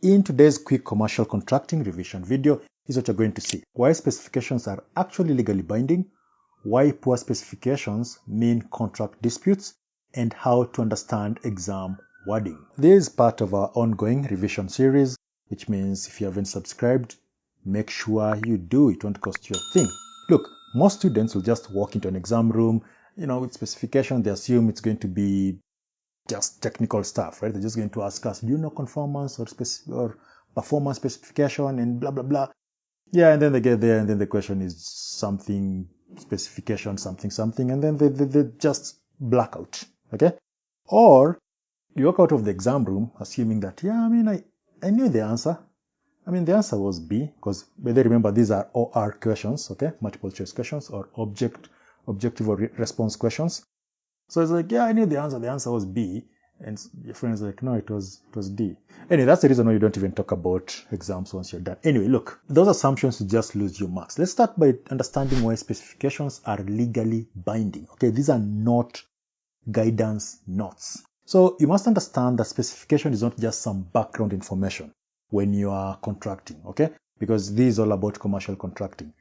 In today's quick commercial contracting revision video, is what you're going to see. Why specifications are actually legally binding, why poor specifications mean contract disputes, and how to understand exam wording. This is part of our ongoing revision series, which means if you haven't subscribed, make sure you do. It won't cost you a thing. Look, most students will just walk into an exam room, with specification, they assume it's going to be just technical stuff, right? They're just going to ask us, do you know conformance or performance specification and blah, blah, blah. Yeah, and then they get there and then the question is something, specification, something, and then they just black out, okay? Or you walk out of the exam room assuming that, I knew the answer. The answer was B, because whether remember these are OR questions, okay? Multiple choice questions or objective or response questions. So it's like, yeah, I knew the answer. The answer was B. And your friend's like, no, it was D. Anyway, that's the reason why you don't even talk about exams once you're done. Anyway, look, those assumptions, you just lose your marks. Let's start by understanding why specifications are legally binding. Okay, these are not guidance notes. So you must understand that specification is not just some background information when you are contracting, okay? Because this is all about commercial contracting.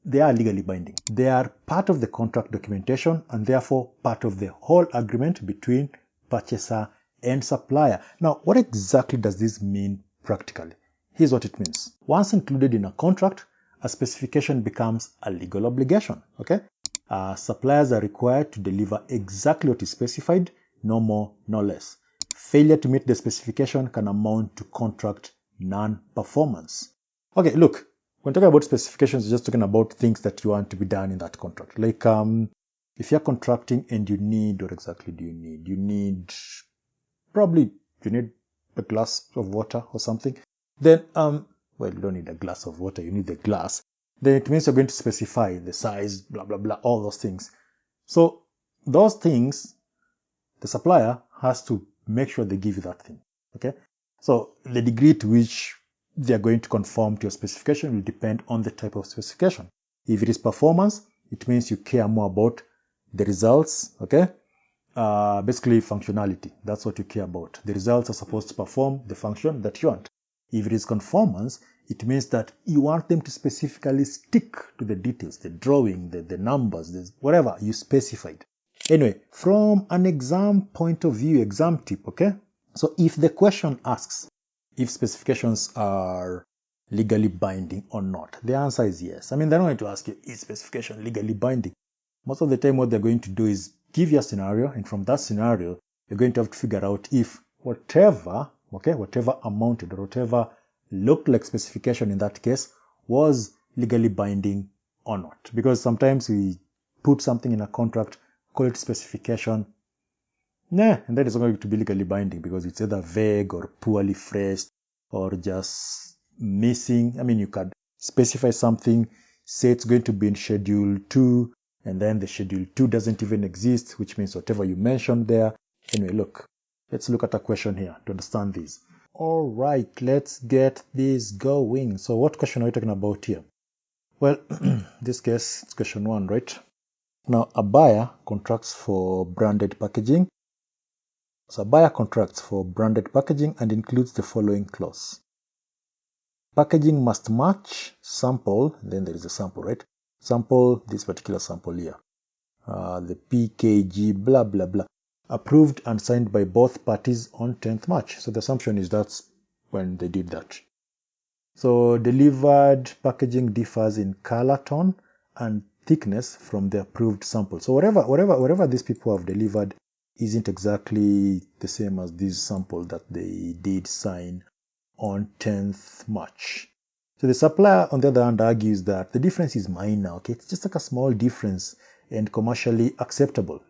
They are legally binding. They are part of the contract documentation and therefore part of the whole agreement between purchaser and supplier. Now, what exactly does this mean practically? Here's what it means. Once included in a contract, a specification becomes a legal obligation, okay? Suppliers are required to deliver exactly what is specified, no more, no less. Failure to meet the specification can amount to contract non-performance. Okay, look, when talking about specifications, you're just talking about things that you want to be done in that contract. Like, if you're contracting and you need, what exactly do you need? You need a glass of water or something. Then, you don't need a glass of water, you need the glass. Then it means you're going to specify the size, blah, blah, blah, all those things. So those things, the supplier has to make sure they give you that thing, okay? So the degree to which they are going to conform to your specification will depend on the type of specification. If it is performance, it means you care more about the results, okay? Basically functionality, that's what you care about. The results are supposed to perform the function that you want. If it is conformance, it means that you want them to specifically stick to the details, the drawing, the numbers, whatever you specified. Anyway, from an exam point of view, exam tip, okay? So if the question asks if specifications are legally binding or not, the answer is yes. They're not going to ask you, is specification legally binding? Most of the time what they're going to do is give you a scenario, and from that scenario, you're going to have to figure out if whatever amounted or whatever looked like specification in that case was legally binding or not. Because sometimes we put something in a contract, call it specification, and that is not going to be legally binding because it's either vague or poorly phrased or just missing. You could specify something, say it's going to be in Schedule 2, and then the Schedule 2 doesn't even exist, which means whatever you mentioned there. Anyway, look, let's look at a question here to understand this. All right, let's get this going. So what question are we talking about here? Well, in this case, it's question 1, right? Now, a buyer contracts for branded packaging. So a buyer contracts for branded packaging and includes the following clause. Packaging must match sample, then there is a sample, right? Sample, this particular sample here. The PKG, blah, blah, blah. Approved and signed by both parties on 10th March. So the assumption is that's when they did that. So delivered packaging differs in color tone and thickness from the approved sample. So whatever these people have delivered isn't exactly the same as this sample that they did sign on 10th March. So the supplier, on the other hand, argues that the difference is minor, okay? It's just like a small difference and commercially acceptable.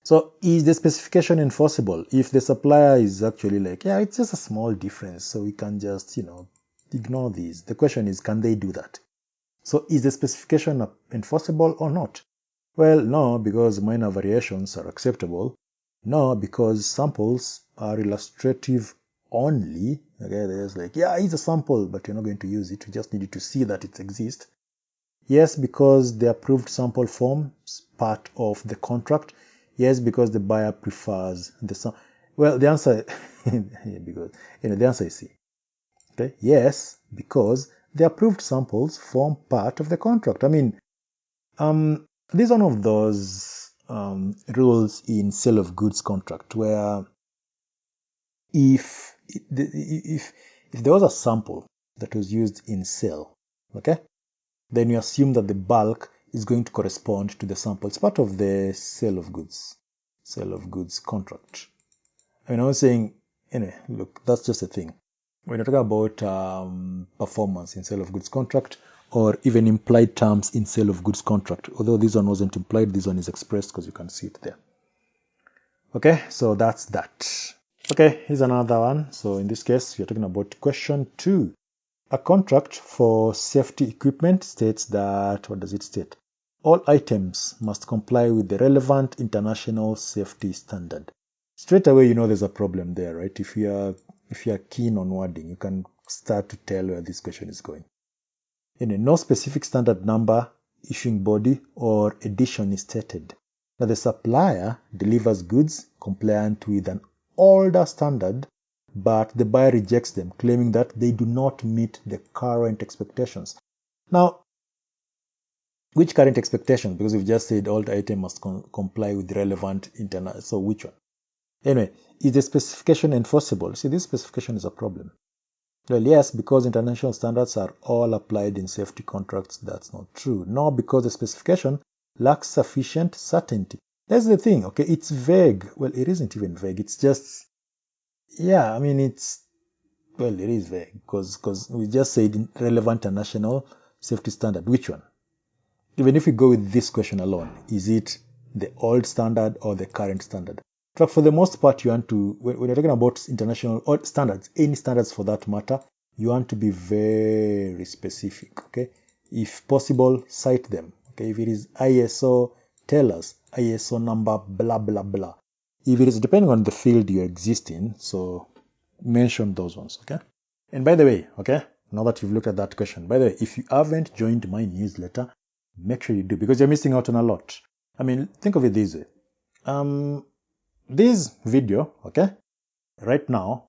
So is the specification enforceable? If the supplier is actually like, yeah, it's just a small difference, so we can just, ignore these. The question is, can they do that? So is the specification enforceable or not? Well, no, because minor variations are acceptable. No, because samples are illustrative only. Okay, there's like, yeah, it's a sample, but you're not going to use it. You just need to see that it exists. Yes, because the approved sample forms part of the contract. Yes, because the buyer prefers the sample. Well, the answer, because the answer is C. Okay, yes, because the approved samples form part of the contract. I mean, this is one of those rules in sale of goods contract where if there was a sample that was used in sale, okay, then you assume that the bulk is going to correspond to the sample. It's part of the sale of goods contract. I mean, I was saying, look, that's just a thing. When you're talking about performance in sale of goods contract, or even implied terms in sale of goods contract, although this one wasn't implied, this one is expressed because you can see it there. Okay, so that's that. Okay, here's another one. So in this case, you're talking about question 2. A contract for safety equipment states that, what does it state? All items must comply with the relevant international safety standard. Straight away, there's a problem there, right? If you're keen on wording, you can start to tell where this question is going. No specific standard number, issuing body, or edition is stated. Now, the supplier delivers goods compliant with an older standard, but the buyer rejects them, claiming that they do not meet the current expectations. Now, which current expectation? Because we've just said all the item must comply with the relevant internal. So which one? Anyway, is the specification enforceable? See, this specification is a problem. Well, yes, because international standards are all applied in safety contracts, that's not true. Nor because the specification lacks sufficient certainty. That's the thing, okay? It's vague. Well, it isn't even vague. It's just, yeah, I mean, it is vague because we just said relevant international safety standard. Which one? Even if we go with this question alone, is it the old standard or the current standard? But for the most part, you want to, when you're talking about international or standards, any standards for that matter, you want to be very specific, okay? If possible, cite them, okay? If it is ISO, tell us ISO number, blah, blah, blah. If it is depending on the field you exist in, so mention those ones, okay? And by the way, okay, now that you've looked at that question, by the way, if you haven't joined my newsletter, make sure you do, because you're missing out on a lot. I mean, think of it this way. This video, okay, right now,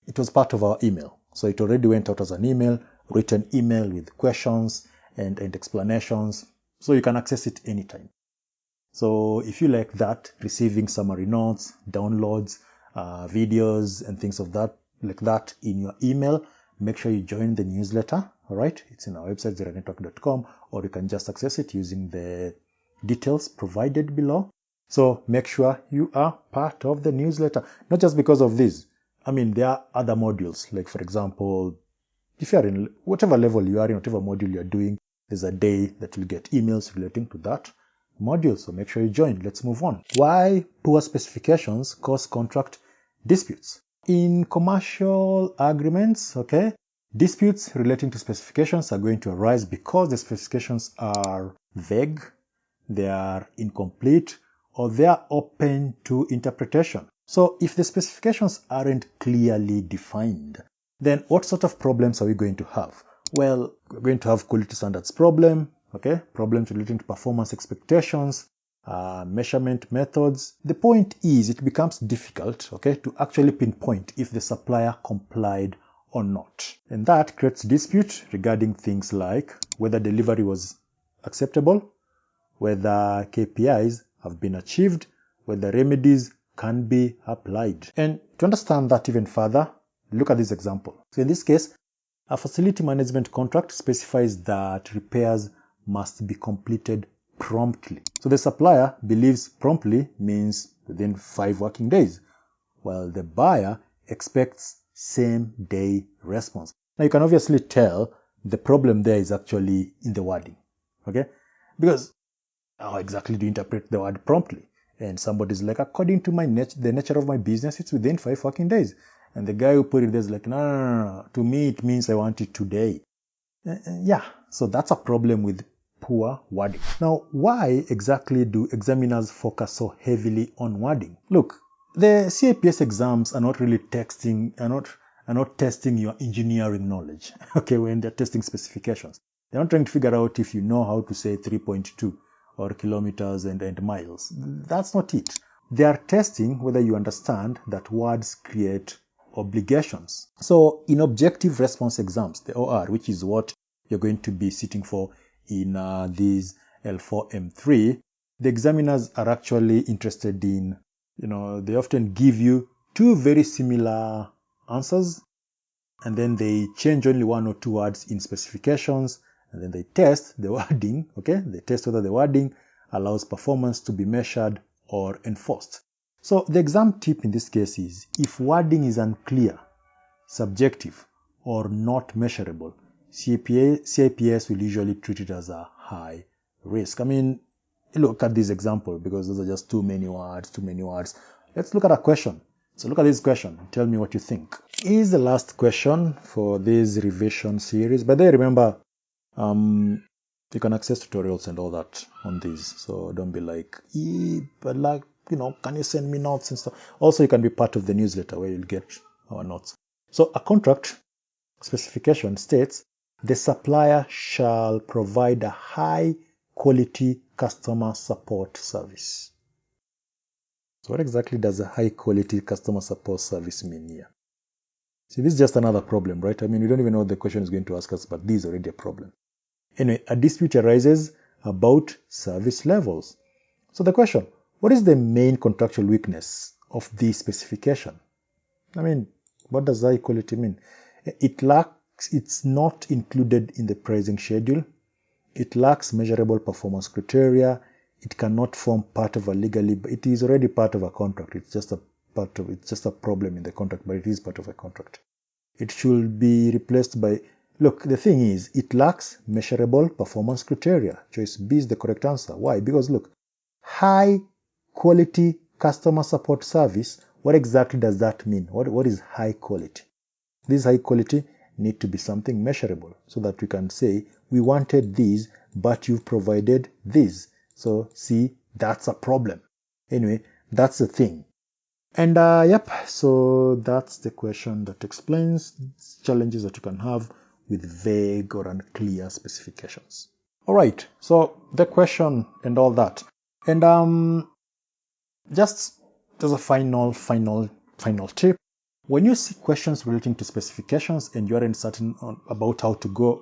it was part of our email. So it already went out as an email, written email with questions and explanations. So you can access it anytime. So if you like that, receiving summary notes, downloads, videos, and things of that, like that in your email, make sure you join the newsletter. All right, it's in our website, zeriteenetwork.com, or you can just access it using the details provided below. So make sure you are part of the newsletter, not just because of this. I mean, there are other modules, like for example, if you're in whatever level you are in, whatever module you're doing, there's a day that you'll get emails relating to that module. So make sure you join. Let's move on. Why poor specifications cause contract disputes? In commercial agreements, okay, disputes relating to specifications are going to arise because the specifications are vague, they are incomplete, or they are open to interpretation. So if the specifications aren't clearly defined, then what sort of problems are we going to have? Well, we're going to have quality standards problem, okay, problems relating to performance expectations, measurement methods. The point is it becomes difficult, okay, to actually pinpoint if the supplier complied or not. And that creates dispute regarding things like whether delivery was acceptable, whether KPIs have been achieved, whether remedies can be applied. And to understand that even further, look at this example. So in this case, a facility management contract specifies that repairs must be completed promptly. So the supplier believes promptly means within 5 working days, while the buyer expects same day response. Now you can obviously tell the problem there is actually in the wording, okay? Because how exactly do you interpret the word promptly? And somebody's like, according to the nature of my business, it's within 5 working days. And the guy who put it there is like, no. To me, it means I want it today. Yeah, so that's a problem with poor wording. Now, why exactly do examiners focus so heavily on wording? Look, the CIPS exams are not really testing your engineering knowledge, okay, when they're testing specifications. They're not trying to figure out if you know how to say 3.2 or kilometers and miles. That's not it. they are testing whether you understand that words create obligations. So in objective response exams, the OR, which is what you're going to be sitting for in these L4M3, the examiners are actually interested in, they often give you two very similar answers, and then they change only one or two words in specifications, and then they test the wording, okay? They test whether the wording allows performance to be measured or enforced. So the exam tip in this case is, if wording is unclear, subjective, or not measurable, CIPS will usually treat it as a high risk. I mean, look at this example, because those are just too many words. Let's look at a question. So look at this question and tell me what you think. Here's the last question for this revision series. But then remember, you can access tutorials and all that on these. So don't be like, but like, can you send me notes and stuff? Also, you can be part of the newsletter where you'll get our notes. So a contract specification states, the supplier shall provide a high quality customer support service. So what exactly does a high quality customer support service mean here? See, this is just another problem, right? I mean, we don't even know what the question is going to ask us, but this is already a problem. Anyway, a dispute arises about service levels. So the question, what is the main contractual weakness of this specification? I mean, what does high quality mean? It's not included in the pricing schedule. It lacks measurable performance criteria. It cannot form part of a it is already part of a contract. It's just a problem in the contract, but it is part of a contract. It should be replaced by, look, the thing is, it lacks measurable performance criteria. Choice B is the correct answer. Why? Because look, high quality customer support service, what exactly does that mean? What is high quality? This high quality need to be something measurable so that we can say, we wanted these, but you've provided these. So see, that's a problem. Anyway, that's the thing. And yep, so that's the question that explains challenges that you can have with vague or unclear specifications. All right, so the question and all that. And just as a final tip, when you see questions relating to specifications and you aren't certain about how to go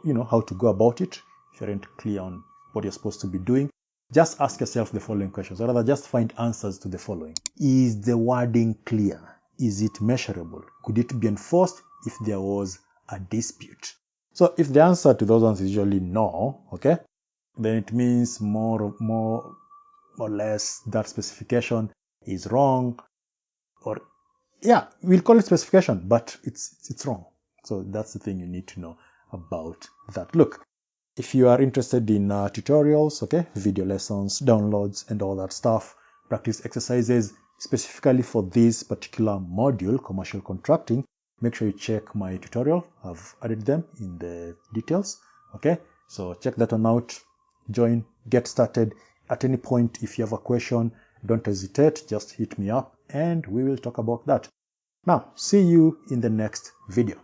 about it, if you aren't clear on what you're supposed to be doing, just ask yourself the following questions, or rather just find answers to the following. Is the wording clear? Is it measurable? Could it be enforced if there was a dispute? So if the answer to those ones is usually no, okay, then it means more or less that specification is wrong, or yeah, we'll call it specification, but it's wrong. So that's the thing you need to know about that. Look, if you are interested in tutorials, okay, video lessons, downloads, and all that stuff, practice exercises specifically for this particular module, commercial contracting, make sure you check my tutorial. I've added them in the details, okay? So check that one out, join, get started. At any point, if you have a question, don't hesitate, just hit me up and we will talk about that. Now, see you in the next video.